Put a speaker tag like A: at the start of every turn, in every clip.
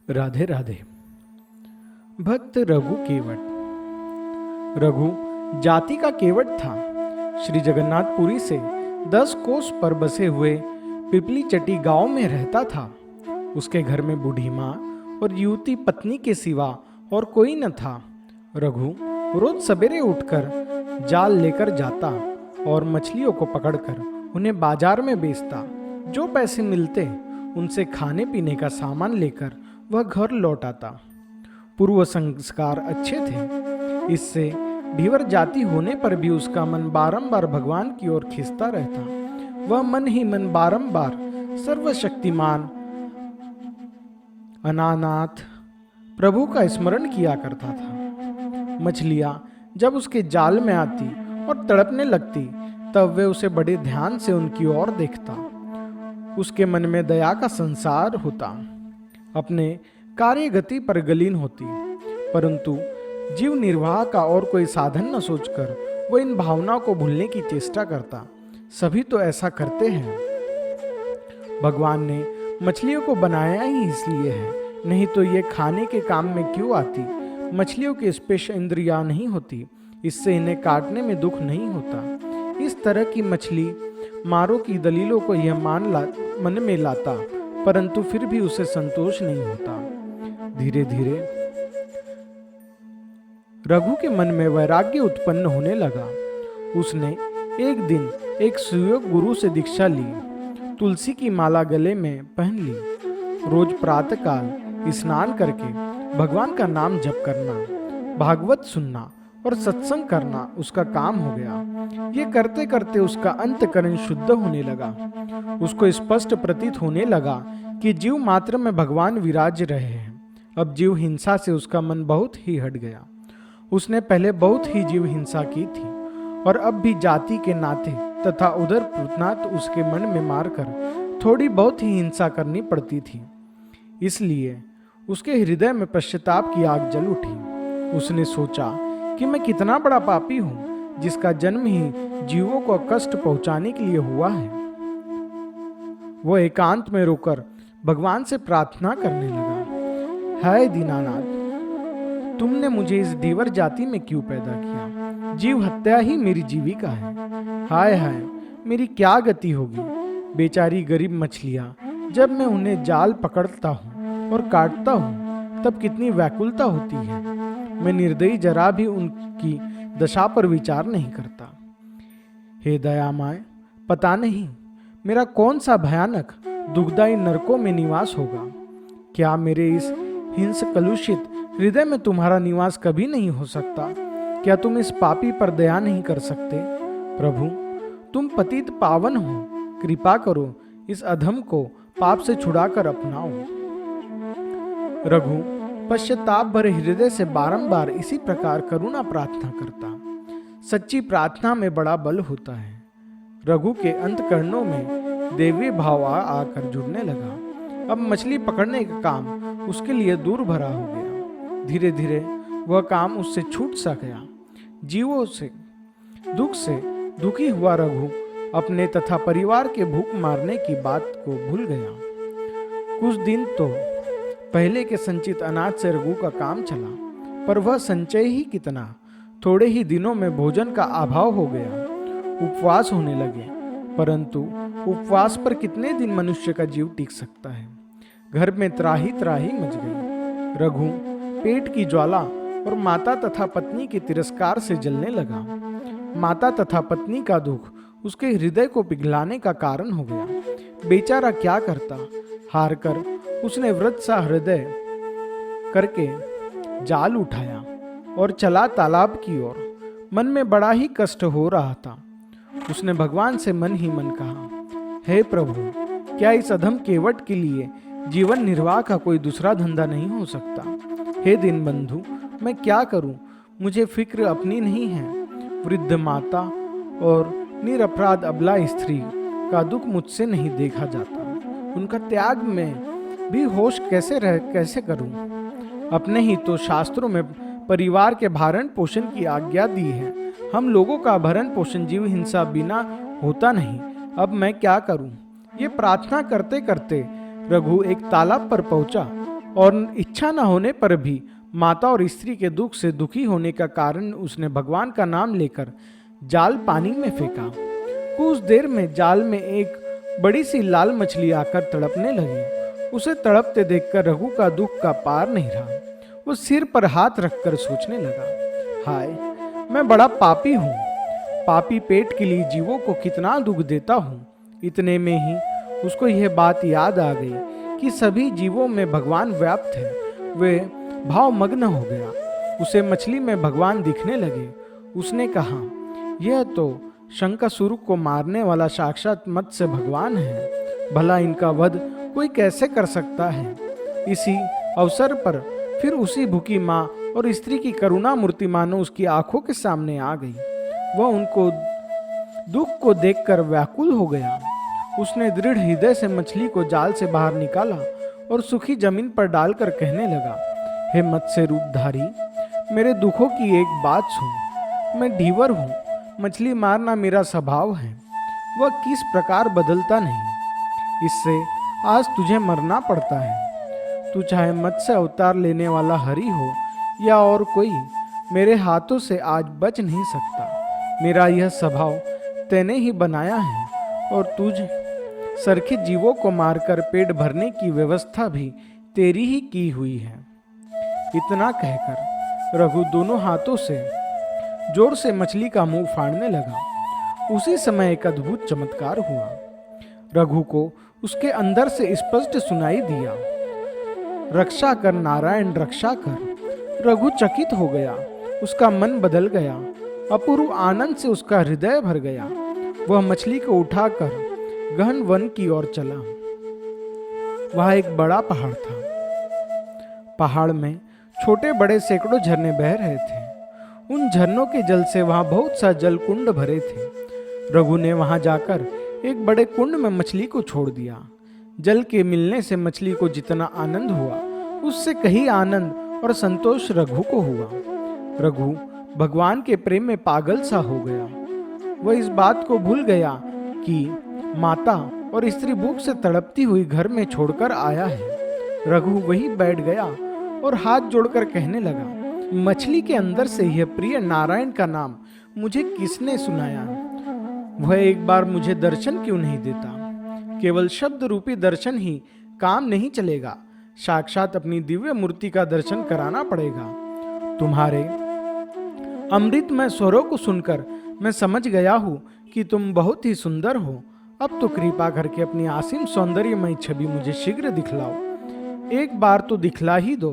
A: राधे राधे। भक्त रघु केवट। रघु जाति का केवट था। श्री जगन्नाथपुरी से 10 कोस पर बसे हुए पिपली चटी गांव में रहता था। उसके घर में बूढ़ी माँ और युवती पत्नी के सिवा और कोई न था। रघु रोज सवेरे उठकर जाल लेकर जाता और मछलियों को पकड़कर उन्हें बाजार में बेचता। जो पैसे मिलते उनसे खाने पीने का सामान लेकर वह घर लौट आता। पूर्व संस्कार अच्छे थे, इससे ढीवर जाति होने पर भी उसका मन बारंबार भगवान की ओर खींचता रहता। वह मन ही मन बारंबार सर्वशक्तिमान अनानाथ प्रभु का स्मरण किया करता था। मछलियां जब उसके जाल में आती और तड़पने लगती तब वे उसे बड़े ध्यान से उनकी ओर देखता। उसके मन में दया का संसार होता, अपने कार्य गति पर गलीन होती, परंतु जीव निर्वाह का और कोई साधन न सोचकर वह इन भावनाओं को भूलने की चेष्टा करता। सभी तो ऐसा करते हैं। भगवान ने मछलियों को बनाया ही इसलिए है, नहीं तो ये खाने के काम में क्यों आती। मछलियों की स्पेश इंद्रियां नहीं होती, इससे इन्हें काटने में दुख नहीं होता। इस तरह की मछली मारो की दलीलों को यह मन में लाता, परंतु फिर भी उसे संतोष नहीं होता। धीरे धीरे रघु के मन में वैराग्य उत्पन्न होने लगा। उसने एक दिन एक सुयोग गुरु से दीक्षा ली, तुलसी की माला गले में पहन ली। रोज प्रातःकाल स्नान करके भगवान का नाम जप करना, भागवत सुनना और सत्संग करना उसका काम हो गया। ये करते करते उसका अंतःकरण शुद्ध होने लगा। उसको स्पष्ट प्रतीत होने लगा कि जीव मात्र में भगवान विराज रहे हैं। अब जीव हिंसा से उसका मन बहुत ही हट गया। उसने पहले बहुत ही जीव हिंसा की थी और अब भी जाति के नाते तथा उधर पुतनात उसके मन में मारकर थोड़ी बहुत ही हिंसा करनी पड़ती थी। इसलिए उसके हृदय में पश्चाताप की आग जल उठी। उसने सोचा कि मैं कितना बड़ा पापी हूं, जिसका जन्म ही जीवों को कष्ट पहुंचाने के लिए हुआ है। वो एकांत में रोकर भगवान से प्रार्थना करने लगा, हाय दीनानाथ, तुमने मुझे इस ढीवर जाति में क्यों पैदा किया। जीव हत्या ही मेरी जीविका है। हाय हाय, मेरी क्या गति होगी। बेचारी गरीब मछलियां, जब मैं उन्हें जाल पकड़ता हूँ और काटता हूँ तब कितनी व्याकुलता होती है। मैं निर्दयी जरा भी उनकी दशा पर विचार नहीं करता। हे दयामय, पता नहीं मेरा कौन सा भयानक दुखदायी नरकों में निवास होगा। क्या मेरे इस हिंस कलुषित हृदय में तुम्हारा निवास कभी नहीं हो सकता। क्या तुम इस पापी पर दया नहीं कर सकते। प्रभु, तुम पतित पावन हो, कृपा करो, इस अधम को पाप से छुड़ाकर अपनाओ। रघु पश्चाताप भरे हृदय से बारंबार इसी प्रकार करुणा प्रार्थना करता। सच्ची प्रार्थना में बड़ा बल होता है। रघु के अंतकरणों में देवी भाव आकर जुड़ने लगा। अब मछली पकड़ने का काम उसके लिए दूर भरा हो गया। धीरे धीरे वह काम उससे छूट सा गया। जीवों से दुखी हुआ रघु अपने तथा परिवार के भूख मारने की बात को भूल गया। कुछ दिन तो पहले के संचित अनाज से रघु का काम चला, पर वह संचय ही कितना। थोड़े ही दिनों में भोजन का अभाव हो गया। उपवास होने लगे, परंतु उपवास पर कितने दिन मनुष्य का जीव टिक सकता है। घर में त्राही त्राही मच गई। रघु पेट की ज्वाला और माता तथा पत्नी के तिरस्कार से जलने लगा। माता तथा पत्नी का दुख उसके हृदय को पिघलाने का कारण हो गया। बेचारा क्या करता। हार कर उसने व्रत सा हृदय करके जाल उठाया और चला तालाब की ओर। मन में बड़ा ही कष्ट हो रहा था। उसने भगवान से मन ही मन कहा, हे प्रभु, क्या इस अधम केवट के लिए जीवन निर्वाह का कोई दूसरा धंधा नहीं हो सकता। हे दीन बंधु, मैं क्या करूं, मुझे फिक्र अपनी नहीं है। वृद्ध माता और निरपराध अबला स्त्री का दुख मुझसे नहीं देखा जाता। उनका त्याग में भी होश कैसे करूं। अपने ही तो शास्त्रों में परिवार के भरण पोषण की आज्ञा दी है। हम लोगों का भरण पोषण जीव हिंसा बिना होता नहीं। अब मैं क्या करूं। ये प्रार्थना करते करते रघु एक तालाब पर पहुंचा और इच्छा न होने पर भी माता और स्त्री के दुख से दुखी होने का कारण उसने भगवान का नाम लेकर जाल पानी में फेंका। कुछ देर में जाल में एक बड़ी सी लाल मछली आकर तड़पने लगी। उसे तड़पते देखकर रघु का दुख का पार नहीं रहा। वो सिर पर हाथ रखकर सोचने लगा, हाय, मैं बड़ा पापी हूँ। पापी पेट के लिए जीवों को कितना दुख देता हूँ। इतने में ही उसको यह बात याद आ गई कि सभी जीवों में भगवान व्याप्त है। वे भावमग्न हो गया। उसे मछली में भगवान दिखने लगे। उसने कहा, यह तो शंकासुर को मारने वाला साक्षात मत्स्य भगवान है। भला इनका वध कोई कैसे कर सकता है। इसी अवसर पर फिर उसी भूखी माँ और स्त्री की करुणा मूर्ति मानो उसकी आंखों के सामने आ गई। वह उनको दुख को देखकर व्याकुल हो गया। उसने दृढ़ हृदय से मछली को जाल से बाहर निकाला और सूखी जमीन पर डालकर कहने लगा, हे मत्स्य रूपधारी, मेरे दुखों की एक बात सुन। मैं ढीवर हूँ। मछली मारना मेरा स्वभाव है। वह किस प्रकार बदलता नहीं। इससे आज तुझे मरना पड़ता है। तू चाहे मत्स्य अवतार लेने वाला हरि हो या और कोई, मेरे हाथों से आज बच नहीं सकता। मेरा यह स्वभाव तैने ही बनाया है और तुझ सरखे जीवों को मारकर पेट भरने की व्यवस्था भी तेरी ही की हुई है। इतना कहकर रघु दोनों हाथों से जोर से मछली का मुंह फाड़ने लगा। उसी समय एक अद्भुत चमत्कार हुआ। रघु को उसके अंदर से स्पष्ट सुनाई दिया, रक्षा कर नारायण, रक्षा कर। रघु चकित हो गया। उसका मन बदल गया। अपूर्व आनंद से उसका हृदय भर गया। वह मछली को उठाकर गहन वन की ओर चला। वहां एक बड़ा पहाड़ था। पहाड़ में छोटे बड़े सैकड़ों झरने बह रहे थे। उन झरनों के जल से वहां बहुत सा जल कुंड भरे थे। रघु ने वहां जाकर एक बड़े कुंड में मछली को छोड़ दिया। जल के मिलने से मछली को जितना आनंद हुआ, उससे कहीं आनंद और संतोष रघु को हुआ। रघु भगवान के प्रेम में पागल सा हो गया। वह इस बात को भूल गया कि माता और स्त्री भूख से तड़पती हुई घर में छोड़कर आया है। रघु वहीं बैठ गया और हाथ जोड़कर कहने लगा, मछली के अंदर से यह प्रिय नारायण का नाम मुझे किसने सुनाया। वह एक बार मुझे दर्शन क्यों नहीं देता। केवल शब्द रूपी दर्शन ही काम नहीं चलेगा। साक्षात अपनी दिव्य मूर्ति का दर्शन कराना पड़ेगा। तुम्हारे अमृतमय स्वरों को सुनकर मैं समझ गया हूँ कि तुम बहुत ही सुंदर हो। अब तो कृपा करके अपनी असीम सौंदर्यमय छवि मुझे शीघ्र दिखलाओ। एक बार तो दिखला ही दो।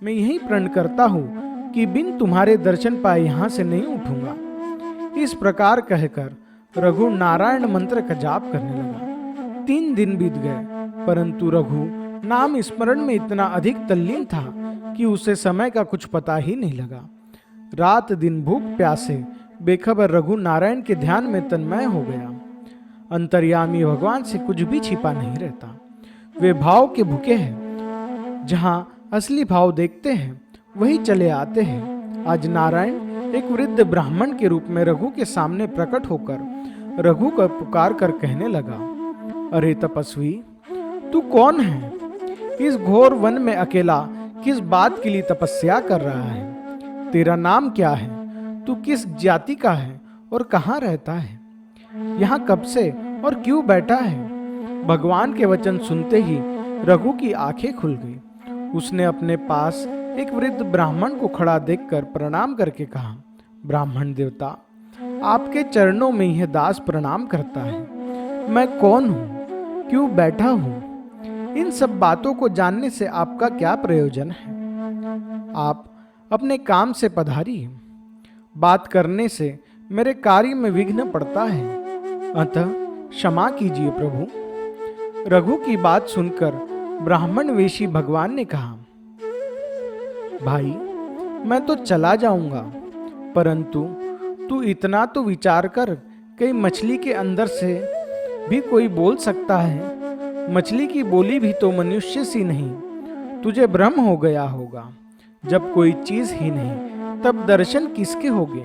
A: मैं यही प्रण करता हूँ कि बिन तुम्हारे दर्शन पाए यहाँ से नहीं उठूंगा। इस प्रकार कहकर रघु नारायण मंत्र का जाप करने लगा। 3 दिन बीत गए, परंतु रघु नाम स्मरण में इतना अधिक तल्लीन था कि उसे समय का कुछ पता ही नहीं लगा। रात दिन भूख प्यासे बेखबर रघु नारायण के ध्यान में तन्मय हो गया। अंतर्यामी भगवान से कुछ भी छिपा नहीं रहता। वे भाव के भूखे हैं। जहां असली भाव देखते हैं वही चले आते हैं। आज नारायण एक वृद्ध ब्राह्मण के रूप में रघु के सामने प्रकट होकर रघु को पुकार कर कहने लगा, अरे तपस्वी, तू कौन है? इस घोर वन में अकेला किस बात के लिए तपस्या कर रहा है? तेरा नाम क्या है? तू किस जाति का है और कहाँ रहता है? यहाँ कब से और क्यों बैठा है? भगवान के वचन सुनते ही रघु की आंखें खुल गई। उसने अपने पास एक वृद्ध ब्राह्मण को खड़ा देखकर प्रणाम करके कहा, ब्राह्मण देवता, आपके चरणों में यह दास प्रणाम करता है। मैं कौन हूँ? क्यों बैठा हूँ? इन सब बातों को जानने से आपका क्या प्रयोजन है? आप अपने काम से पधारिए। बात करने से मेरे कार्य में विघ्न पड़ता है, अतः क्षमा कीजिए प्रभु। रघु की बात सुनकर ब्राह्मण वेशी भगवान ने कहा, भाई, मैं तो चला जाऊंगा, परंतु तू इतना तो विचार कर, कई मछली के अंदर से भी कोई बोल सकता है। मछली की बोली भी तो मनुष्य सी नहीं। तुझे भ्रम हो गया होगा। जब कोई चीज ही नहीं तब दर्शन किसके होंगे?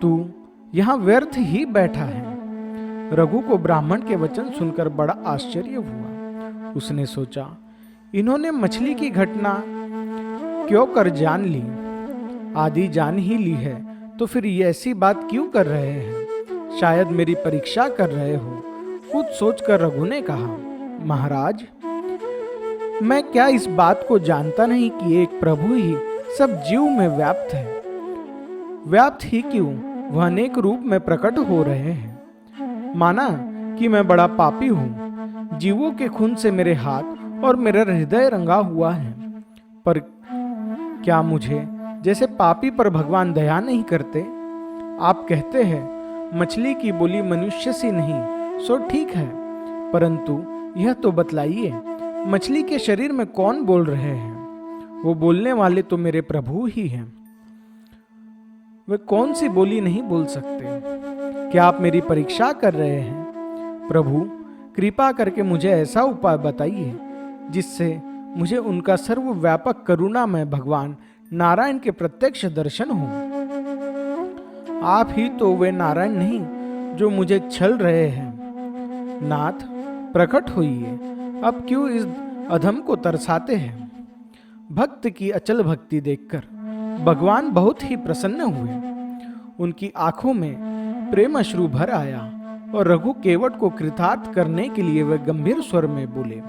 A: तू यहाँ व्यर्थ ही बैठा है। रघु को ब्राह्मण के वचन सुनकर बड़ा आश्चर्य हुआ। उसने सोचा, इन्होंने मछली की घटना क्यों कर जान ली? आदि जान ही ली है तो फिर ये ऐसी बात क्यों कर रहे हैं? शायद मेरी परीक्षा कर रहे हो, कुछ सोचकर रघु ने कहा। महाराज, मैं क्या इस बात को जानता नहीं कि एक प्रभु ही सब जीव में व्याप्त है? व्याप्त ही क्यों, वह अनेक रूप में प्रकट हो रहे हैं। माना कि मैं बड़ा पापी हूं, जीवों के खून से मेरे हाथ और मेरा हृदय रंगा हुआ है, पर क्या मुझे जैसे पापी पर भगवान दया नहीं करते? आप कहते हैं मछली की बोली मनुष्य सी नहीं, सो ठीक है, परंतु यह तो बतलाइए, मछली के शरीर में कौन बोल रहे हैं? वो बोलने वाले तो मेरे प्रभु ही हैं। वे कौन सी बोली नहीं बोल सकते? क्या आप मेरी परीक्षा कर रहे हैं? प्रभु, कृपा करके मुझे ऐसा उपाय बताइए जिससे मुझे उनका सर्वव्यापक करुणामय भगवान नारायण के प्रत्यक्ष दर्शन हो। आप ही तो वे नारायण नहीं जो मुझे छल रहे हैं। नाथ, प्रकट होइए, अब क्यों इस अधम को तरसाते हैं? भक्त की अचल भक्ति देखकर भगवान बहुत ही प्रसन्न हुए। उनकी आंखों में प्रेम अश्रु भर आया और रघु केवट को कृतार्थ करने के लिए वे गंभीर स्वर में बोले।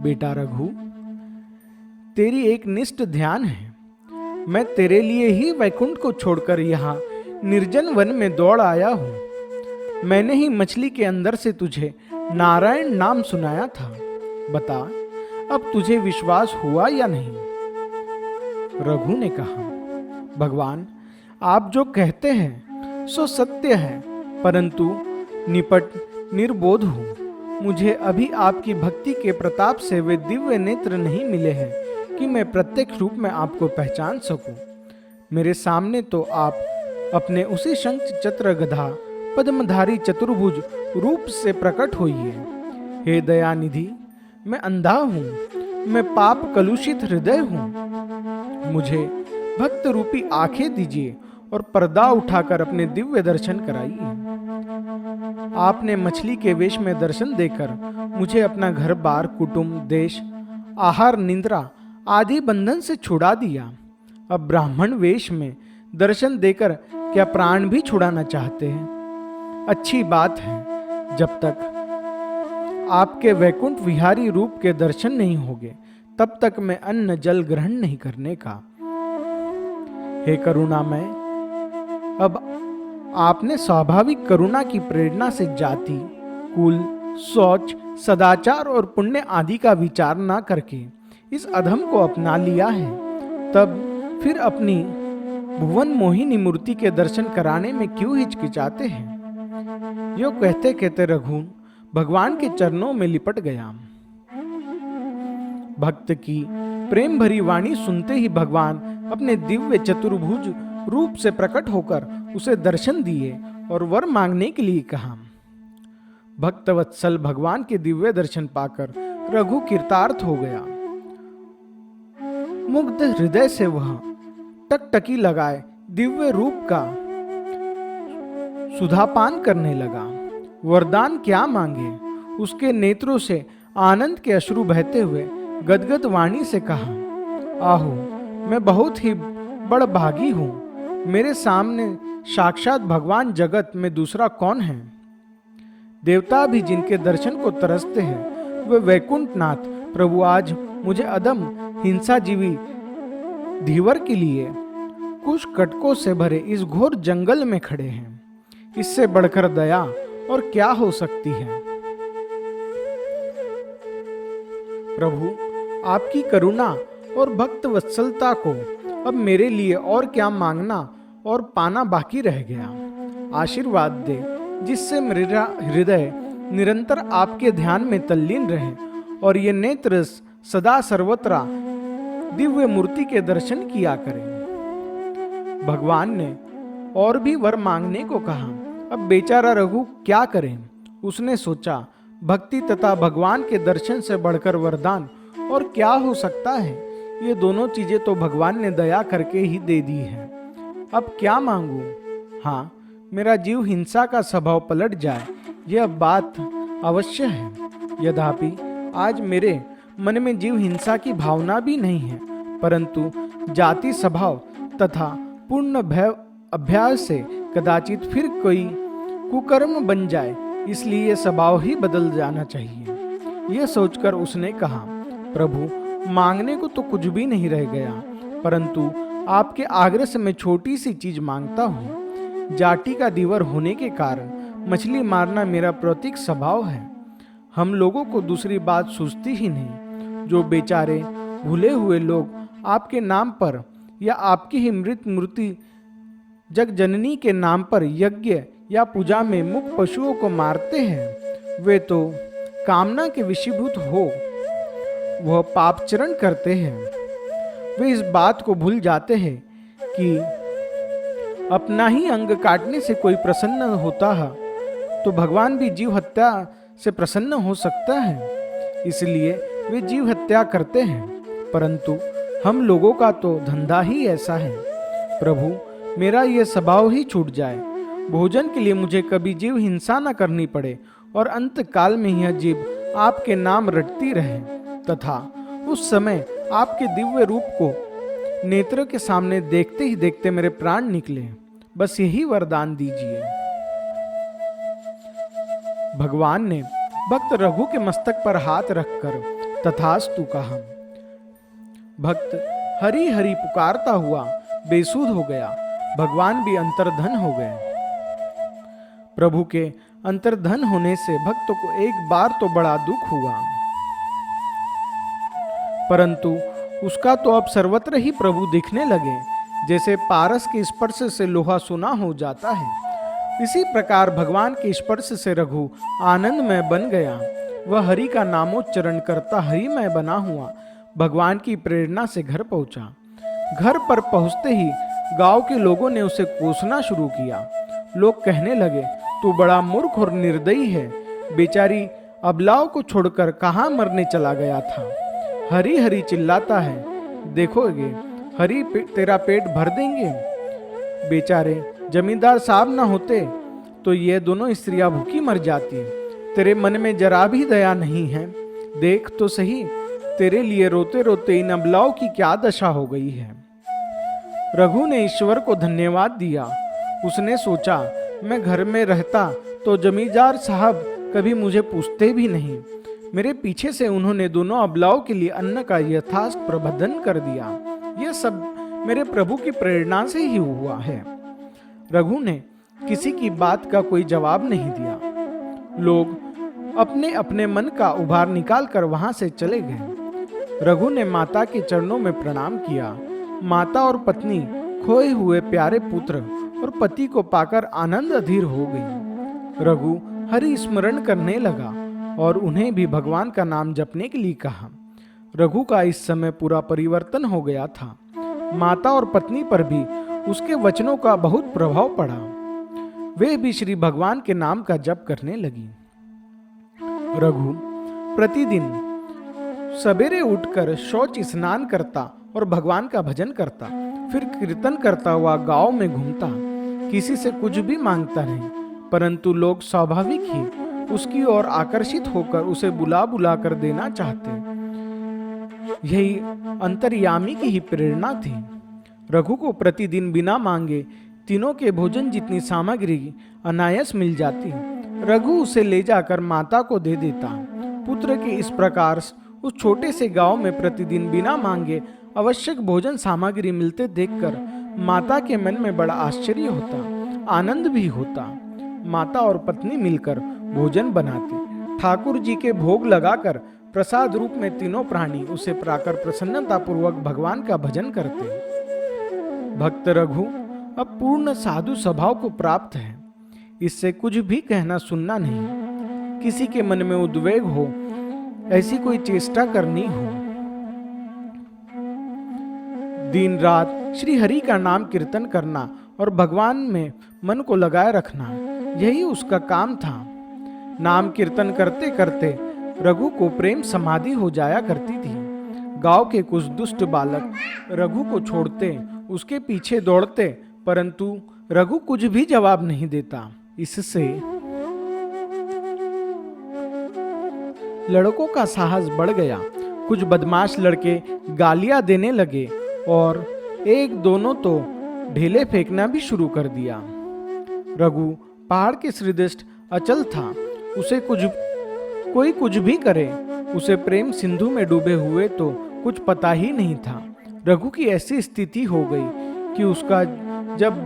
A: बेटा रघु, तेरी एक निष्ठ ध्यान है। मैं तेरे लिए ही वैकुंठ को छोड़कर यहाँ निर्जन वन में दौड़ आया हूं। मैंने ही मछली के अंदर से तुझे नारायण नाम सुनाया था। बता, अब तुझे विश्वास हुआ या नहीं? रघु ने कहा, भगवान, आप जो कहते हैं सो सत्य है, परंतु निपट निर्बोध हूं। मुझे अभी आपकी भक्ति के प्रताप से वे दिव्य नेत्र नहीं मिले हैं कि मैं प्रत्यक्ष रूप में आपको पहचान सकूं। मेरे सामने तो आप अपने उसी शंख चक्र गधा पद्मधारी चतुर्भुज रूप से प्रकट होइए। हे दयानिधि, मैं अंधा हूं, मैं पाप कलुषित हृदय हूं। मुझे भक्त रूपी आंखें दीजिए और पर्दा उठाकर अपने दिव्य दर्शन कराइए। आपने मछली के वेश में दर्शन देकर मुझे अपना घर बार, कुटुंब, देश, आहार, निंद्रा आदि बंधन से छुड़ा दिया। अब ब्राह्मण वेश में दर्शन देकर क्या प्राण भी छुड़ाना चाहते हैं? अच्छी बात है, जब तक आपके वैकुंठ विहारी रूप के दर्शन नहीं होंगे तब तक मैं अन्न जल ग्रहण नहीं करने का। हे करुणामय, अब आपने स्वाभाविक करुणा की प्रेरणा से जाति, कुल, शौच, सदाचार और पुण्य आदि का विचार न करके इस अधम को अपना लिया है, तब फिर अपनी भुवन मोहिनी मूर्ति के दर्शन कराने में क्यों हिचकिचाते हैं? यो कहते कहते रघु भगवान के चरणों में लिपट गया। भक्त की प्रेम भरी वाणी सुनते ही भगवान अपने दिव्य चतुर्भुज रूप से प्रकट होकर उसे दर्शन दिए और वर मांगने के लिए कहा। भक्तवत्सल भगवान के दिव्य दर्शन पाकर रघु कृतार्थ हो गया। मुग्ध हृदय से वह टकटकी लगाए दिव्य रूप का सुधापान करने लगा। वरदान क्या मांगे, उसके नेत्रों से आनंद के अश्रु बहते हुए गदगद वाणी से कहा, आहो, मैं बहुत ही बड़भागी हूं। मेरे सामने साक्षात भगवान जगत में दूसरा कौन है? देवता भी जिनके दर्शन को तरसते हैं वे वैकुंठनाथ प्रभु आज मुझे अदम हिंसा जीवी धीवर के लिए कुछ कटकों से भरे इस घोर जंगल में खड़े हैं। इससे बढ़कर दया और क्या हो सकती है? प्रभु, आपकी करुणा और भक्त वत्सलता को अब मेरे लिए और क्या मांगना और पाना बाकी रह गया। आशीर्वाद दे जिससे मेरा हृदय निरंतर आपके ध्यान में तल्लीन रहे और ये नेत्र सदा सर्वत्र दिव्य मूर्ति के दर्शन किया करें। भगवान ने और भी वर मांगने को कहा। अब बेचारा रघु क्या करें? उसने सोचा, भक्ति तथा भगवान के दर्शन से बढ़कर वरदान और क्या हो सकता है? ये दोनों चीजें तो भगवान ने दया करके ही दे दी है। अब क्या मांगू? हाँ, मेरा जीव हिंसा का स्वभाव पलट जाए, यह बात अवश्य है। यद्यपि आज मेरे मन में जीव हिंसा की भावना भी नहीं है, परंतु जाति स्वभाव तथा पूर्ण भय अभ्यास से कदाचित फिर कोई कुकर्म बन जाए, इसलिए यह स्वभाव ही बदल जाना चाहिए। यह सोचकर उसने कहा, प्रभु, मांगने को तो कुछ भी नहीं रह गया, परंतु आपके आग्रह से मैं छोटी सी चीज मांगता हूँ। जाति का दीवर होने के कारण मछली मारना मेरा प्रतीक स्वभाव है। हम लोगों को दूसरी बात सूझती ही नहीं। जो बेचारे भूले हुए लोग आपके नाम पर या आपकी ही मृत मूर्ति जगजननी के नाम पर यज्ञ या पूजा में मुख पशुओं को मारते हैं, वे तो कामना के विषीभूत हो वह पापचरण करते हैं। वे इस बात को भूल जाते हैं कि अपना ही अंग काटने से कोई प्रसन्न होता है तो भगवान भी जीव हत्या से प्रसन्न हो सकता है, इसलिए वे जीव हत्या करते हैं। परंतु हम लोगों का तो धंधा ही ऐसा है। प्रभु, मेरा यह स्वभाव ही छूट जाए, भोजन के लिए मुझे कभी जीव हिंसा न करनी पड़े और अंत काल में यह जीव आपके नाम रटती रहे तथा उस समय आपके दिव्य रूप को नेत्रों के सामने देखते ही देखते मेरे प्राण निकले। बस यही वरदान दीजिए। भगवान ने भक्त रघु के मस्तक पर हाथ रखकर तथास्तु कहा। भक्त हरि हरि पुकारता हुआ बेसुध हो गया। भगवान भी अंतर्धन हो गए। प्रभु के अंतर्धन होने से भक्त को एक बार तो बड़ा दुख हुआ, परंतु उसका तो अब सर्वत्र ही प्रभु दिखने लगे, जैसे पारस के स्पर्श से लोहा सोना हो जाता है। इसी प्रकार भगवान के स्पर्श से रघु आनंदमय बन गया। वह हरि का नामोच्चरण करता हरिमय बना हुआ भगवान की प्रेरणा से घर पहुंचा। घर पर पहुंचते ही गांव के लोगों ने उसे कोसना शुरू किया। लोग कहने लगे, तू बड़ा मूर्ख और निर्दयी है, बेचारी अबलाओं को छोड़कर कहाँ मरने चला गया था। हरी हरी चिल्लाता है, देखोगे हरी तेरा पेट भर देंगे। बेचारे जमींदार साहब ना होते तो ये दोनों स्त्रियां भूखी मर जाती। तेरे मन में जरा भी दया नहीं है। देख तो सही, तेरे लिए रोते रोते इन अबलाओं की क्या दशा हो गई है। रघु ने ईश्वर को धन्यवाद दिया। उसने सोचा, मैं घर में रहता तो जमींदार साहब कभी मुझे पूछते भी नहीं। मेरे पीछे से उन्होंने दोनों अबलाओं के लिए अन्न का यथास्थ प्रबंधन कर दिया। यह सब मेरे प्रभु की प्रेरणा से ही हुआ है। रघु ने किसी की बात का कोई जवाब नहीं दिया। लोग अपने अपने मन का उभार निकाल कर वहां से चले गए। रघु ने माता के चरणों में प्रणाम किया। माता और पत्नी खोए हुए प्यारे पुत्र और पति को पाकर आनंद अधीर हो गई। रघु हरि स्मरण करने लगा और उन्हें भी भगवान का नाम जपने के लिए कहा। रघु का इस समय पूरा परिवर्तन हो गया था। माता और पत्नी पर भी उसके वचनों का बहुत प्रभाव पड़ा। वे भी श्री भगवान के नाम का जप करने लगी। रघु प्रतिदिन सवेरे उठकर शौच स्नान करता और भगवान का भजन करता, फिर कीर्तन करता हुआ गांव में घूमता। किसी से कुछ भी मांगता नहीं, परंतु लोग स्वाभाविक ही उसकी ओर आकर्षित होकर उसे बुला बुला कर देना चाहते। यही अंतर्यामी की ही प्रेरणा थी। रघु को प्रतिदिन बिना मांगे तीनों के भोजन जितनी सामग्री अनायास मिल जाती। रघु उसे ले जाकर माता को दे देता। पुत्र के इस प्रकार उस छोटे से गांव में प्रतिदिन बिना मांगे आवश्यक भोजन सामग्री मिलते देखकर माता के मन में बड़ा आश्चर्य होता, आनंद भी होता। माता और पत्नी मिलकर भोजन बनाती। ठाकुर जी के भोग लगाकर प्रसाद रूप में तीनों प्राणी उसे पाकर प्रसन्नता पूर्वक भगवान का भजन करते। भक्त रघु अब पूर्ण साधु स्वभाव को प्राप्त है। इससे कुछ भी कहना सुनना नहीं। किसी के मन में उद्वेग हो, ऐसी कोई चेष्टा करनी हो। दिन रात श्री हरि का नाम कीर्तन करना और भगवान में मन को लगाए रखना, यही उसका काम था। नाम कीर्तन करते करते रघु को प्रेम समाधि हो जाया करती थी। गांव के कुछ दुष्ट बालक रघु को छोड़ते, उसके पीछे दौड़ते, परंतु रघु कुछ भी जवाब नहीं देता। इससे लड़कों का साहस बढ़ गया कुछ बदमाश लड़के गालियां देने लगे और एक दोनों तो ढेले फेंकना भी शुरू कर दिया। रघु पहाड़ के सदृश अचल था। उसे कोई कुछ भी करे, उसे प्रेम सिंधु में डूबे हुए तो कुछ पता ही नहीं था। रघु की ऐसी स्थिति हो गई कि उसका जब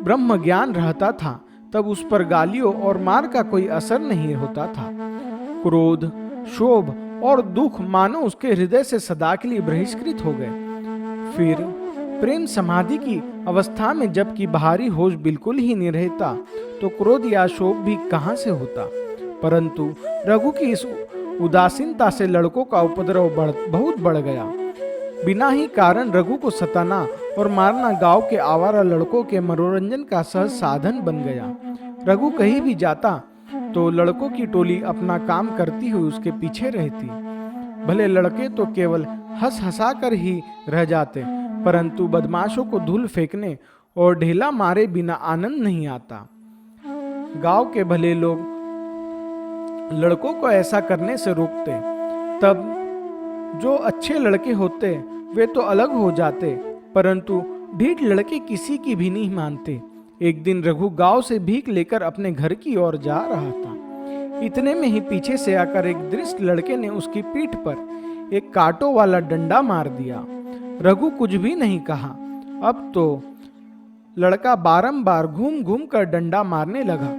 A: ब्रह्म ज्ञान रहता था तब उस पर गालियों और मार का कोई असर नहीं होता था। क्रोध, क्षोभ और दुख मानो उसके हृदय से सदा के लिए बहिष्कृत हो गए। फिर प्रेम समाधि की अवस्था में जबकि बाहरी होश बिल्कुल ही नहीं रहता तो क्रोध या क्षोभ भी कहां से होता। परंतु रघु की इस उदासीनता से लड़कों का उपद्रव बहुत बढ़ गया। बिना ही कारण रघु को सताना और मारना गांव के आवारा लड़कों के मनोरंजन का सहज साधन बन गया। रघु कहीं भी जाता तो लड़कों की टोली अपना काम करती हुई उसके पीछे रहती। भले लड़के तो केवल हंस हंसा कर ही रह जाते, परंतु बदमाशों को धूल फेंकने और ढेला मारे बिना आनंद नहीं आता। गांव के भले लोग लड़कों को ऐसा करने से रोकते, तब जो अच्छे लड़के होते वे तो अलग हो जाते, परंतु ढीठ लड़के किसी की भी नहीं मानते। एक दिन रघु गांव से भीख लेकर अपने घर की ओर जा रहा था। इतने में ही पीछे से आकर एक दृष्ट लड़के ने उसकी पीठ पर एक कांटों वाला डंडा मार दिया। रघु कुछ भी नहीं कहा। अब तो लड़का बारंबार घूम घूम कर डंडा मारने लगा।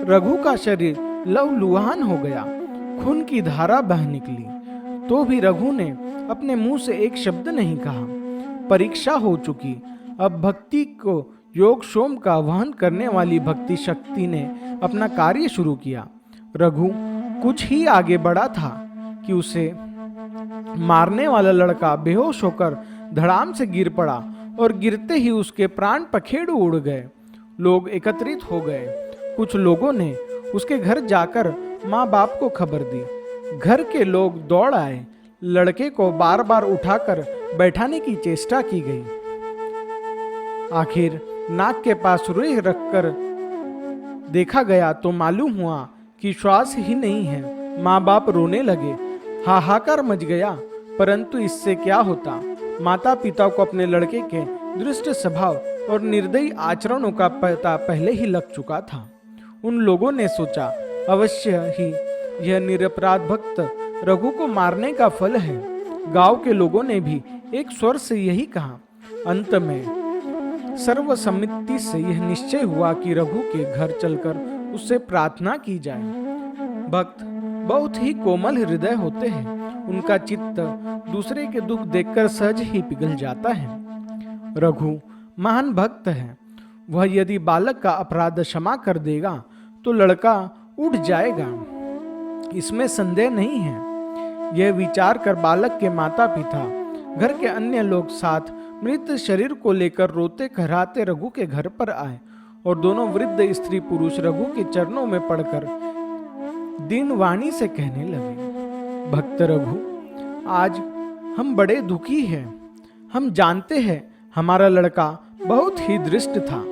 A: रघु का शरीर लहूलुहान हो गया, खून की धारा बह निकली, तो भी रघु ने अपने मुंह से एक शब्द नहीं कहा। परीक्षा हो चुकी। अब भक्ति को योग सोम का वहन करने वाली भक्ति शक्ति ने अपना कार्य शुरू किया। रघु कुछ ही आगे बढ़ा था कि उसे मारने वाला लड़का बेहोश होकर धड़ाम से गिर पड़ा और गिरते ही उसके प्राण पखेरु उड़ गए। लोग एकत्रित हो गए। कुछ लोगों ने उसके घर जाकर माँ बाप को खबर दी। घर के लोग दौड़ आए। लड़के को बार बार उठाकर बैठाने की चेष्टा की गई। आखिर नाक के पास रुई रखकर देखा गया तो मालूम हुआ कि श्वास ही नहीं है। माँ बाप रोने लगे। हाहाकार मच गया, परंतु इससे क्या होता। माता पिता को अपने लड़के के दुष्ट स्वभाव और निर्दयी आचरणों का पता पहले ही लग चुका था। उन लोगों ने सोचा अवश्य ही यह निरपराध भक्त रघु को मारने का फल है। गांव के लोगों ने भी एक स्वर से यही कहा। अंत में सर्वसम्मति से यह निश्चय हुआ कि रघु के घर चलकर उससे प्रार्थना की जाए। भक्त बहुत ही कोमल हृदय होते हैं। उनका चित्त दूसरे के दुख देखकर सहज ही पिघल जाता है। रघु महान भक्त है। वह यदि बालक का अपराध क्षमा कर देगा तो लड़का उठ जाएगा, इसमें संदेह नहीं है। यह विचार कर बालक के माता पिता, घर के अन्य लोग साथ मृत शरीर को लेकर रोते कहराते रघु के घर पर आए और दोनों वृद्ध स्त्री पुरुष रघु के चरणों में पड़कर दीन वाणी से कहने लगे, भक्त रघु, आज हम बड़े दुखी हैं। हम जानते हैं हमारा लड़का बहुत ही दृष्ट था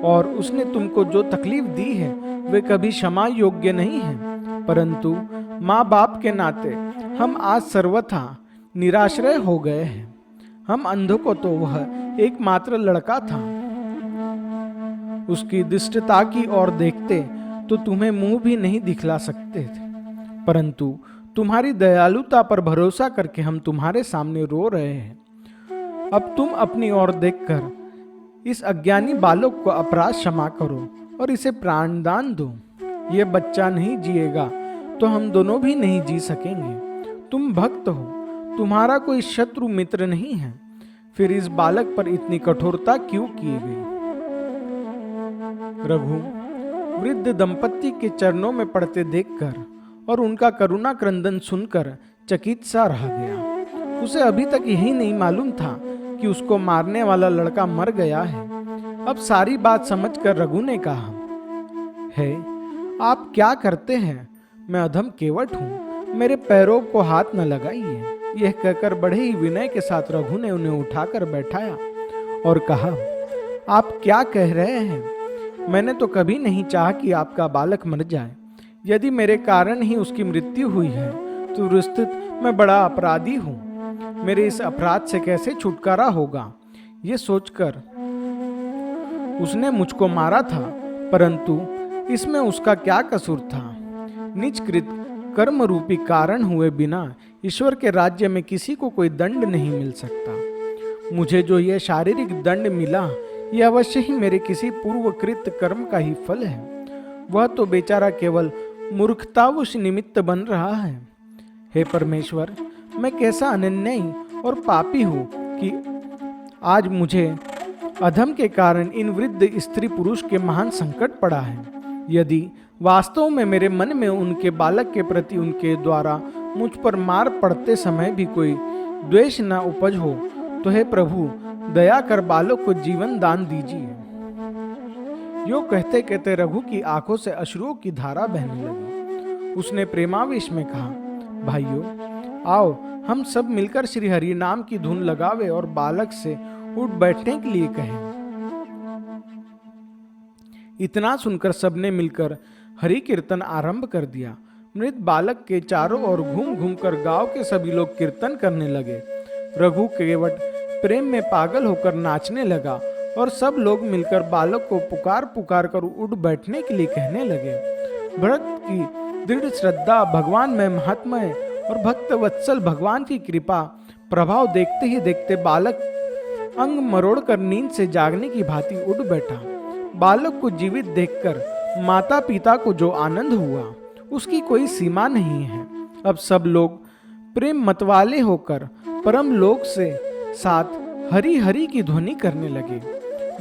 A: और उसने तुमको जो तकलीफ दी है वे कभी क्षमा योग्य नहीं है, परंतु माँ बाप के नाते हम आज सर्वथा निराश्रय हो गए हैं। हम अंधों को तो वह एकमात्र लड़का था। उसकी दुष्टता की ओर देखते तो तुम्हें मुंह भी नहीं दिखला सकते थे, परंतु तुम्हारी दयालुता पर भरोसा करके हम तुम्हारे सामने रो रहे हैं। अब तुम अपनी ओर देखकर इस अज्ञानी बालक को अपराध क्षमा करो और इसे प्राणदान दो। यह बच्चा नहीं जिएगा तो हम दोनों भी नहीं जी सकेंगे। तुम भक्त हो, तुम्हारा कोई शत्रु मित्र नहीं है, फिर इस बालक पर इतनी कठोरता क्यों की गई। रघु वृद्ध दंपत्ति के चरणों में पड़ते देखकर और उनका करुणा क्रंदन सुनकर चकित सा रह गया। उसे अभी तक यही नहीं मालूम था कि उसको मारने वाला लड़का मर गया है। अब सारी बात समझकर रघु ने कहा, है आप क्या करते हैं? मैं अधम केवट हूं, मेरे पैरों को हाथ न लगाइए। यह कहकर बड़े ही विनय के साथ रघु ने उन्हें उठाकर बैठाया और कहा, आप क्या कह रहे हैं? मैंने तो कभी नहीं चाहा कि आपका बालक मर जाए। यदि मेरे कारण ही उसकी मृत्यु हुई है तो निश्चित मैं बड़ा अपराधी हूँ, मेरे इस अपराध से कैसे छुटकारा होगा, ये सोचकर उसने मुझको मारा था, परंतु इसमें उसका क्या कसूर था। निजकृत कर्म रूपी कारण हुए बिना ईश्वर के राज्य में किसी को कोई दंड नहीं मिल सकता। मुझे जो यह शारीरिक दंड मिला, यह अवश्य ही मेरे किसी पूर्वकृत कर्म का ही फल है। वह तो बेचारा केवल मूर्खतावश निमित्त बन रहा है। हे परमेश्वर, मैं कैसा अनन्यायी और पापी हूँ कि आज मुझे अधम के कारण इन वृद्ध स्त्री पुरुष के महान संकट पड़ा है। यदि वास्तव में मेरे मन में उनके बालक के प्रति उनके द्वारा मुझ पर मार पड़ते समय भी कोई द्वेष न उपज हो, तो हे प्रभु, दया कर बालक को जीवन दान दीजिए। यो कहते कहते रघु की आंखों से अश्रुओं की धारा बहने लगी। उसने प्रेमावेश में कहा, भाइयों, आओ हम सब मिलकर श्री हरि नाम की धुन लगावे और बालक से उठ बैठने के लिए कहें। इतना सुनकर सबने मिलकर हरि कीर्तन आरंभ कर दिया। मृत बालक के चारों ओर घूम घूम कर गांव के सभी लोग कीर्तन करने लगे। रघु केवट प्रेम में पागल होकर नाचने लगा और सब लोग मिलकर बालक को पुकार पुकार कर उठ बैठने के लिए कहने लगे। भक्त की दृढ़ श्रद्धा, भगवान में महात्मय और भक्त वत्सल भगवान की कृपा प्रभाव देखते ही देखते बालक अंग मरोड़ कर नींद से जागने की भांति उठ बैठा। बालक को जीवित देखकर माता पिता को जो आनंद हुआ, उसकी कोई सीमा नहीं है। अब सब लोग प्रेम मतवाले होकर परम लोक से साथ हरि हरि की ध्वनि करने लगे।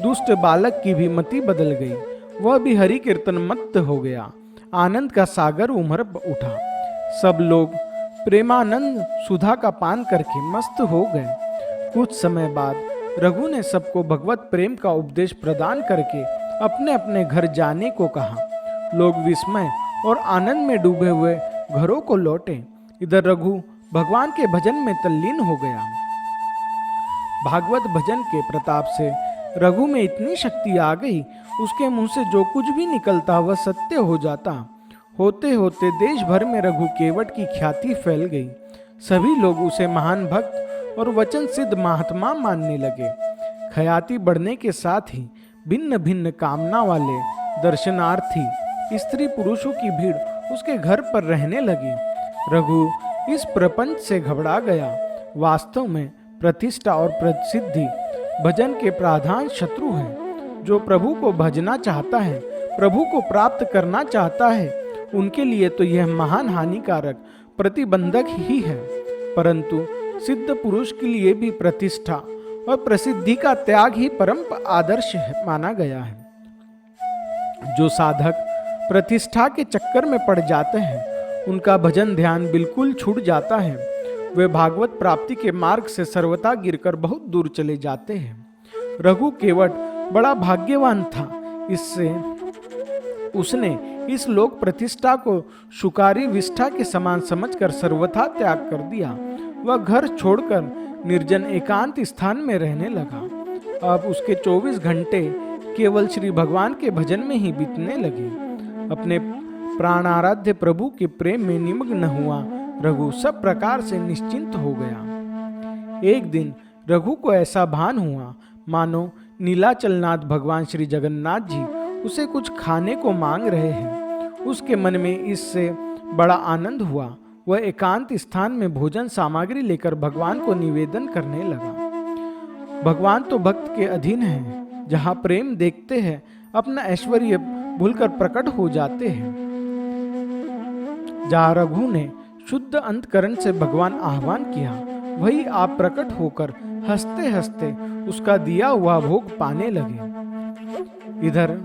A: दुष्ट बालक की भी मति बदल गई, वह भी हरि कीर्तन मत्त हो गया। आनंद का सागर उमड़ उठा। सब लोग प्रेमानंद सुधा का पान करके मस्त हो गए। कुछ समय बाद रघु ने सबको भगवत प्रेम का उपदेश प्रदान करके अपने अपने घर जाने को कहा। लोग विस्मय और आनंद में डूबे हुए घरों को लौटे। इधर रघु भगवान के भजन में तल्लीन हो गया। भागवत भजन के प्रताप से रघु में इतनी शक्ति आ गई, उसके मुंह से जो कुछ भी निकलता वह सत्य हो जाता। होते होते देश भर में रघु केवट की ख्याति फैल गई। सभी लोग उसे महान भक्त और वचन सिद्ध महात्मा मानने लगे। ख्याति बढ़ने के साथ ही भिन्न भिन्न कामना वाले दर्शनार्थी स्त्री पुरुषों की भीड़ उसके घर पर रहने लगी। रघु इस प्रपंच से घबरा गया। वास्तव में प्रतिष्ठा और प्रसिद्धि भजन के प्रधान शत्रु हैं। जो प्रभु को भजना चाहता है, प्रभु को प्राप्त करना चाहता है, उनके लिए तो यह महान हानिकारक प्रतिबंधक ही है। परंतु सिद्ध पुरुष के लिए भी प्रतिष्ठा और प्रसिद्धि का त्याग ही परम आदर्श माना गया है। जो साधक प्रतिष्ठा के चक्कर में पड़ जाते हैं, उनका भजन ध्यान बिल्कुल छूट जाता है। वे भागवत प्राप्ति के मार्ग से सर्वथा गिरकर बहुत दूर चले जाते हैं। रघु केवट बड़ा भाग्यवान था। इससे उसने इस लोक प्रतिष्ठा को शुकारी विष्ठा के समान समझकर सर्वथा त्याग कर दिया। वह घर छोड़कर निर्जन एकांत स्थान में रहने लगा। अब उसके 24 घंटे केवल श्री भगवान के भजन में ही बीतने लगे। अपने प्राणाराध्य प्रभु के प्रेम में निमग्न हुआ रघु सब प्रकार से निश्चिंत हो गया। एक दिन रघु को ऐसा भान हुआ मानो नीलाचलनाथ भगवान श्री जगन्नाथ जी उसे कुछ खाने को मांग रहे हैं। उसके मन में इससे बड़ा आनंद हुआ। वह एकांत स्थान में भोजन सामग्री लेकर भगवान को निवेदन करने लगा। भगवान तो भक्त के अधीन हैं। जहाँ प्रेम देखते हैं, अपना ऐश्वर्य भूलकर प्रकट हो जाते हैं। जहाँ रघु ने शुद्ध अंतकरण से भगवान आह्वान किया, वही आप प्रकट होकर हंसते हंसते उसका दिया हुआ भोग पाने लगे। इधर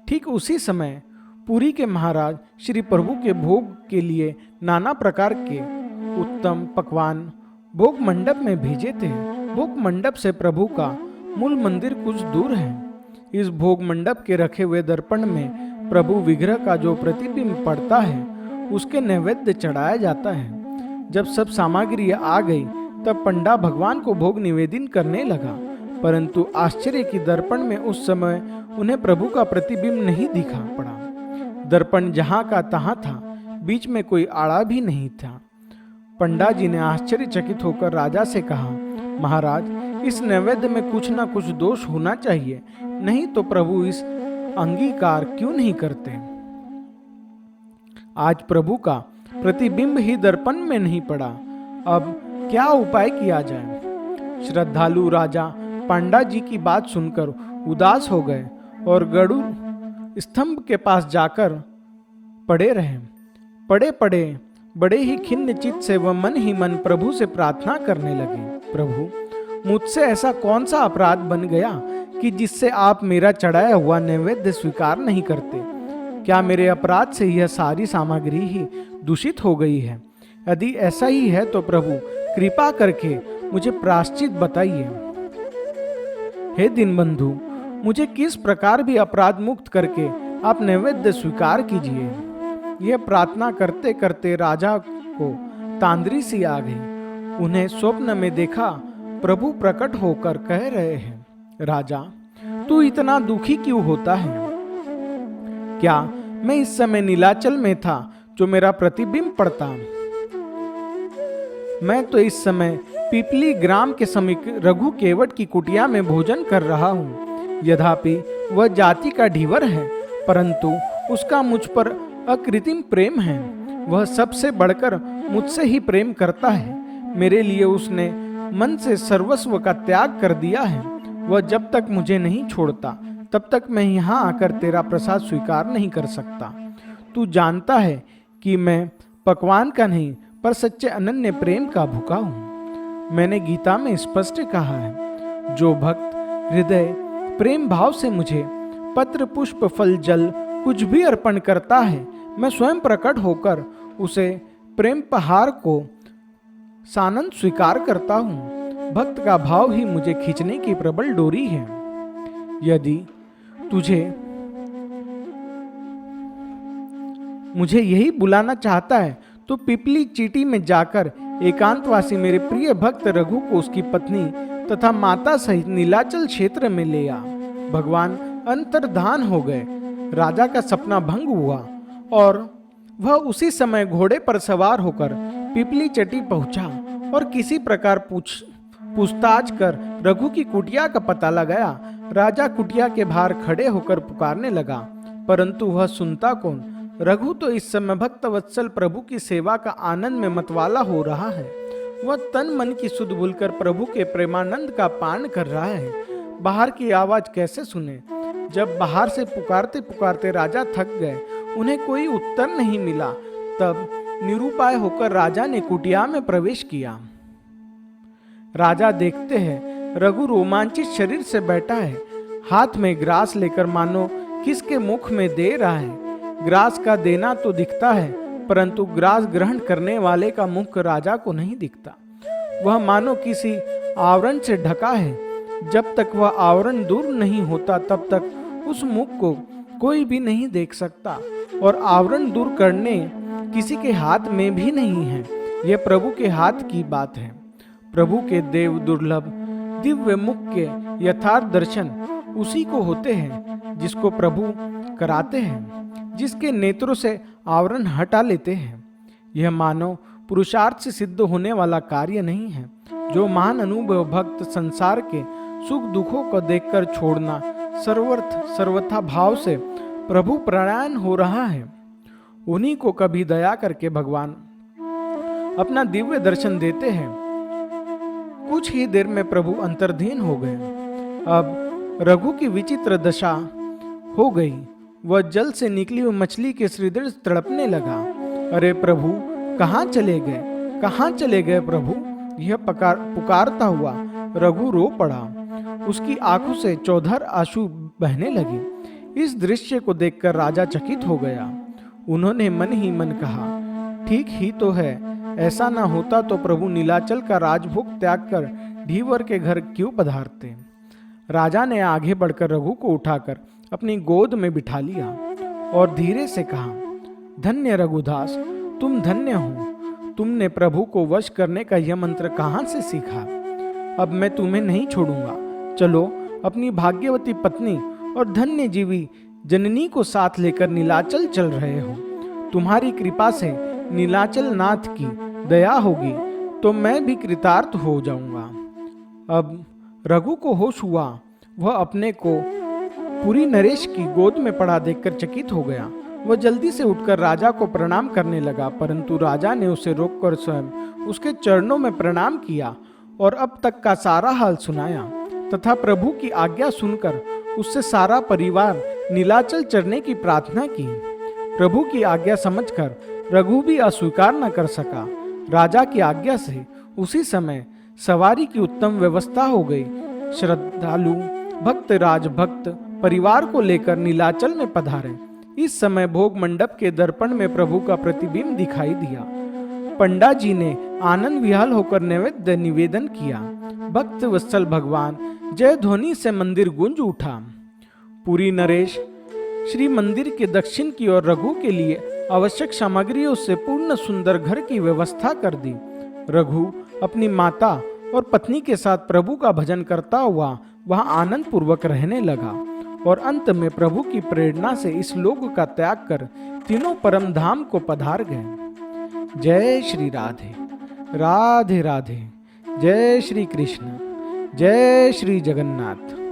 A: ठीक उसी समय पुरी के महाराज श्री प्रभु के भोग के लिए नाना प्रकार के उत्तम पकवान भोग मंडप में भेजे थे। भोग मंडप से प्रभु का मूल मंदिर कुछ दूर है। इस भोग मंडप के रखे हुए दर्पण में प्रभु विग्रह का जो प्रतिबिंब पड़ता है, उसके नैवेद्य चढ़ाया जाता है। जब सब सामग्री आ गई, तब पंडा भगवान को भोग निवेदन करने लगा। परंतु आश्चर्य की दर्पण में उस समय उन्हें प्रभु का प्रतिबिंब नहीं दिखा पड़ा। दर्पण जहां का तहां था, बीच में कोई आड़ा भी नहीं था। पंडा जी ने आश्चर्यचकित होकर राजा से कहा, महाराज, इस नैवेद्य में कुछ ना कुछ दोष होना चाहिए, नहीं तो प्रभु इस अंगीकार क्यों नहीं करते। आज प्रभु का प्रतिबिंब ही दर्पण में नहीं पड़ा, अब क्या उपाय किया जाए। श्रद्धालु राजा पांडा जी की बात सुनकर उदास हो गए और गरुड़ स्तंभ के पास जाकर पड़े रहे। पड़े पड़े बड़े ही खिन्न चित्त से वह मन ही मन प्रभु से प्रार्थना करने लगे, प्रभु, मुझसे ऐसा कौन सा अपराध बन गया कि जिससे आप मेरा चढ़ाया हुआ नैवेद्य स्वीकार नहीं करते। क्या मेरे अपराध से यह सारी सामग्री ही दूषित हो गई है? यदि ऐसा ही है तो प्रभु कृपा करके मुझे प्रायश्चित बताइए। हे दीनबंधु, मुझे किस प्रकार भी अपराध मुक्त करके आप नैवेद्य स्वीकार कीजिए। यह प्रार्थना करते करते राजा को तांद्री सी आ गई। उन्हें स्वप्न में देखा प्रभु प्रकट होकर कह रहे हैं, राजा, तू इतना दुखी क्यों होता है? क्या मैं इस समय नीलाचल में था जो मेरा प्रतिबिंब पड़ता? मैं तो इस समय पिपली ग्राम के समीप रघु केवट की कुटिया में भोजन कर रहा हूँ। यद्यपि वह जाति का ढीवर है, परंतु उसका मुझ पर अकृत्रिम प्रेम है। वह सबसे बढ़कर मुझसे ही प्रेम करता है। मेरे लिए उसने मन से सर्वस्व का त्याग कर दिया है। वह जब तक मुझे नहीं छोड़ता तब तक मैं यहाँ आकर तेरा प्रसाद स्वीकार नहीं कर सकता। तू जानता है कि मैं पकवान का नहीं पर सच्चे अनन्य प्रेम का भूखा हूँ। मैंने गीता में स्पष्ट कहा है, जो भक्त हृदय प्रेम भाव से मुझे पत्र पुष्प फल जल कुछ भी अर्पण करता है, मैं स्वयं प्रकट होकर उसे प्रेम पहाड़ को सानंद स्वीकार करता हूँ। भक्त का भाव ही मुझे खींचने की प्रबल डोरी है। यदि तुझे मुझे यही बुलाना चाहता है तो पिपली चीटी में जाकर एकांतवासी मेरे प्रिय भक्त रघु को उसकी पत्नी तथा माता सहित नीलाचल क्षेत्र में ले आ। भगवान अंतर्धान हो गए। राजा का सपना भंग हुआ और वह उसी समय घोड़े पर सवार होकर पिपली चटी पहुंचा और किसी प्रकार पूछताछ कर रघु की कुटिया का पता लगाया। राजा कुटिया के बाहर खड़े होकर पुकारने लगा, परंतु वह सुनता कौन। रघु तो इस समय भक्त वत्सल प्रभु की सेवा का आनंद में मतवाला हो रहा है। वह तन मन की सुध भूलकर प्रभु के प्रेमानंद का पान कर रहा है। बाहर की आवाज कैसे सुने? जब बाहर से पुकारते पुकारते राजा थक गए, उन्हें कोई उत्तर नहीं मिला, तब निरुपाय होकर राजा ने कुटिया में प्रवेश किया। राजा देखते हैं रघु रोमांचित शरीर से बैठा है, हाथ में ग्रास लेकर मानो किसके मुख में दे रहा है। ग्रास का देना तो दिखता है, परंतु ग्रास ग्रहण करने वाले का मुख राजा को नहीं दिखता। वह मानो किसी आवरण से ढका है। जब तक वह आवरण दूर नहीं होता तब तक उस मुख को कोई भी नहीं देख सकता, और आवरण दूर करने किसी के हाथ में भी नहीं है। यह प्रभु के हाथ की बात है। प्रभु के देव दुर्लभ दिव्य मुख के यथार्थ दर्शन उसी को होते हैं जिसको प्रभु कराते हैं, जिसके नेत्रों से आवरण हटा लेते हैं। यह मानव पुरुषार्थ से सिद्ध होने वाला कार्य नहीं है। जो महान अनुभव भक्त संसार के सुख दुखों को देखकर छोड़ना सर्वथा भाव से प्रभु प्रयाण हो रहा है, उन्हीं को कभी दया करके भगवान अपना दिव्य दर्शन देते हैं। कुछ ही देर में प्रभु अंतर्धीन हो गए। अब रघु की विचित्र दशा हो गई। वह जल से निकली हुई मछली के हृदय तड़पने लगा। अरे प्रभु, कहाँ चले गए, कहाँ चले गए प्रभु? यह पुकारता हुआ रघु रो पड़ा। उसकी आंखों से चौधर आंसू बहने लगे। इस दृश्य को देखकर राजा चकित हो गया। उन्होंने मन ही मन कहा, ठीक ही तो है। ऐसा ना होता तो प्रभु नीलाचल का राजभोग त्याग कर ढीवर के घर क्यों पधारते। राजा ने आगे बढ़कर रघु को उठाकर अपनी गोद में बिठा लिया और धीरे से कहा, धन्य रघुदास, तुम धन्य हो। तुमने प्रभु को वश करने का यह मंत्र कहाँ से सीखा? अब मैं तुम्हें नहीं छोड़ूंगा। चलो, अपनी भाग्यवती पत्नी और धन्य जीवी जननी को साथ लेकर नीलाचल चल रहे हो। तुम्हारी कृपा से नीलाचल नाथ की दया होगी तो मैं भी कृतार्थ हो जाऊंगा। अब रघु को होश हुआ। वह अपने को पुरी नरेश की गोद में पड़ा देखकर चकित हो गया। वह जल्दी से उठकर राजा को प्रणाम करने लगा, परंतु राजा ने उसे रोककर स्वयं उसके चरणों में प्रणाम किया और अब तक का सारा हाल सुनाया तथा प्रभु की आज्ञा सुनकर उससे सारा परिवार नीलाचल चढ़ने की प्रार्थना की। प्रभु की आज्ञा समझकर रघु भी अस्वीकार न कर सका। राजा की आज्ञा से उसी समय सवारी की उत्तम व्यवस्था हो गई। श्रद्धालु भक्त राजभक्त परिवार को लेकर नीलाचल में पधारे। इस समय भोग मंडप के दर्पण में प्रभु का प्रतिबिंब दिखाई दिया। पंडा जी ने आनंद विहाल होकर नैवेद्य निवेदन किया। भक्त वत्सल भगवान जय ध्वनि से मंदिर गूंज उठा। पुरी नरेश श्री मंदिर के दक्षिण की ओर रघु के लिए आवश्यक सामग्रियों से पूर्ण सुंदर घर की व्यवस्था कर दी। रघु अपनी माता और पत्नी के साथ प्रभु का भजन करता हुआ वहां आनंद पूर्वक रहने लगा और अंत में प्रभु की प्रेरणा से इस लोक का त्याग कर तीनों परम धाम को पधार गए। जय श्री राधे राधे राधे। जय श्री कृष्ण। जय श्री जगन्नाथ।